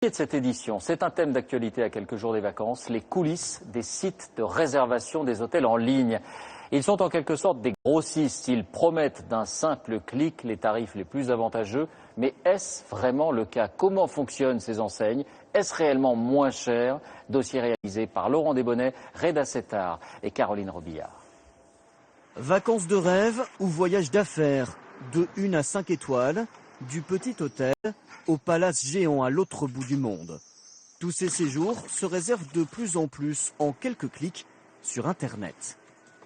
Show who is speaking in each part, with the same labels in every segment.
Speaker 1: De cette édition, c'est un thème d'actualité à quelques jours des vacances, les coulisses des sites de réservation des hôtels en ligne. Ils sont en quelque sorte des grossistes, ils promettent d'un simple clic les tarifs les plus avantageux, mais est-ce vraiment le cas? Comment fonctionnent ces enseignes? Est-ce réellement moins cher? Dossier réalisé par Laurent Desbonnets, Reda Settar et Caroline Robillard.
Speaker 2: Vacances de rêve ou voyage d'affaires, de 1 à 5 étoiles, du petit hôtel au palace géant à l'autre bout du monde. Tous ces séjours se réservent de plus en plus en quelques clics sur Internet.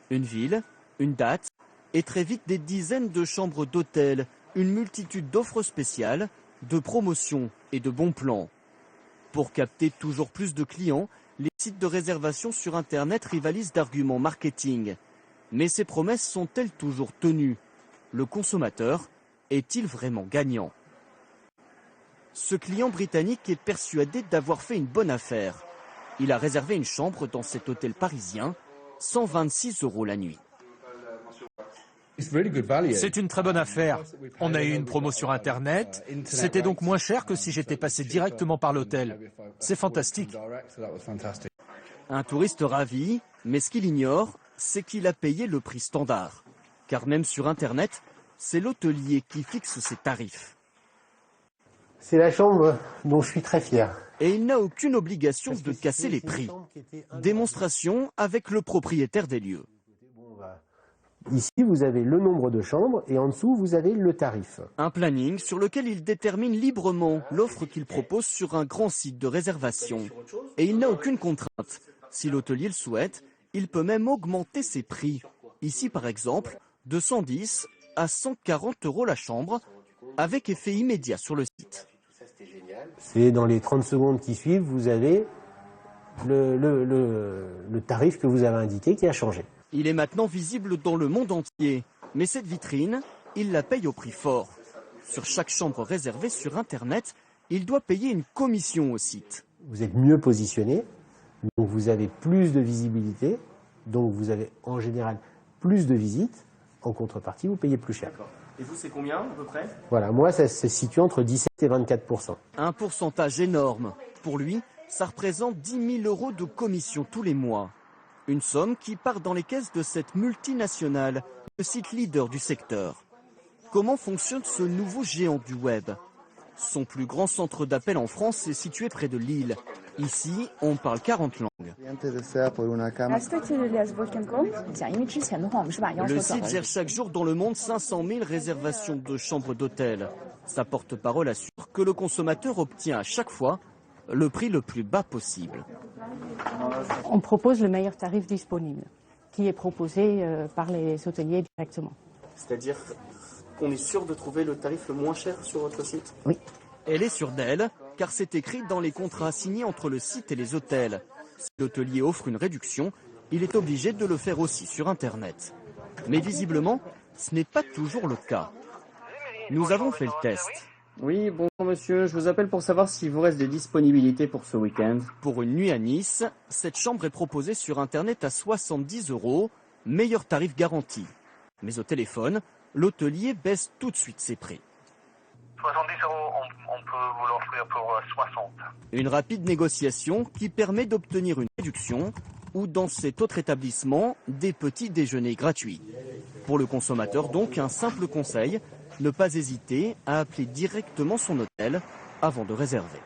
Speaker 2: Une ville, une date et très vite des dizaines de chambres d'hôtel, une multitude d'offres spéciales, de promotions et de bons plans. Pour capter toujours plus de clients, les sites de réservation sur Internet rivalisent d'arguments marketing. Mais ces promesses sont-elles toujours tenues? Le consommateur est-il vraiment gagnant? Ce client britannique est persuadé d'avoir fait une bonne affaire. Il a réservé une chambre dans cet hôtel parisien, 126 € la nuit.
Speaker 3: C'est une très bonne affaire. On a eu une promo sur Internet. C'était donc moins cher que si j'étais passé directement par l'hôtel. C'est fantastique.
Speaker 2: Un touriste ravi, mais ce qu'il ignore, c'est qu'il a payé le prix standard. Car même sur Internet, c'est l'hôtelier qui fixe ses tarifs.
Speaker 4: C'est la chambre dont je suis très fier.
Speaker 2: Et il n'a aucune obligation de casser les prix. Démonstration avec le propriétaire des lieux.
Speaker 4: Ici, vous avez le nombre de chambres et en dessous, vous avez le tarif.
Speaker 2: Un planning sur lequel il détermine librement l'offre qu'il propose sur un grand site de réservation. Et il n'a aucune contrainte. Si l'hôtelier le souhaite, il peut même augmenter ses prix. Ici, par exemple, de 110 à 140 € la chambre, avec effet immédiat sur le site.
Speaker 4: C'est dans les 30 secondes qui suivent, vous avez le tarif que vous avez indiqué qui a changé.
Speaker 2: Il est maintenant visible dans le monde entier. Mais cette vitrine, il la paye au prix fort. Sur chaque chambre réservée sur Internet, il doit payer une commission au site.
Speaker 4: Vous êtes mieux positionné, donc vous avez plus de visibilité, donc vous avez en général plus de visites. En contrepartie, vous payez plus cher.
Speaker 2: Et vous, c'est combien à peu près?
Speaker 4: Voilà, moi, ça se situe entre 17 et 24%.
Speaker 2: Un pourcentage énorme. Pour lui, ça représente 10 000 € de commission tous les mois. Une somme qui part dans les caisses de cette multinationale, le site leader du secteur. Comment fonctionne ce nouveau géant du web? Son plus grand centre d'appel en France est situé près de Lille. Ici, on parle 40 langues. Le site gère chaque jour dans le monde 500 000 réservations de chambres d'hôtel. Sa porte-parole assure que le consommateur obtient à chaque fois le prix le plus bas possible.
Speaker 5: On propose le meilleur tarif disponible, qui est proposé par les hôteliers directement.
Speaker 2: C'est-à-dire qu'on est sûr de trouver le tarif le moins cher sur votre site?
Speaker 5: Oui.
Speaker 2: Elle est sûre d'elle, car c'est écrit dans les contrats signés entre le site et les hôtels. Si l'hôtelier offre une réduction, il est obligé de le faire aussi sur Internet. Mais visiblement, ce n'est pas toujours le cas. Nous avons fait le test.
Speaker 6: Oui, bonjour monsieur, je vous appelle pour savoir s'il vous reste des disponibilités pour ce week-end.
Speaker 2: Pour une nuit à Nice, cette chambre est proposée sur Internet à 70 €, meilleur tarif garanti. Mais au téléphone, l'hôtelier baisse tout de suite ses prix.
Speaker 7: 70 €, on peut vous l'offrir pour 60.
Speaker 2: Une rapide négociation qui permet d'obtenir une réduction ou dans cet autre établissement, des petits déjeuners gratuits. Pour le consommateur donc, un simple conseil, ne pas hésiter à appeler directement son hôtel avant de réserver.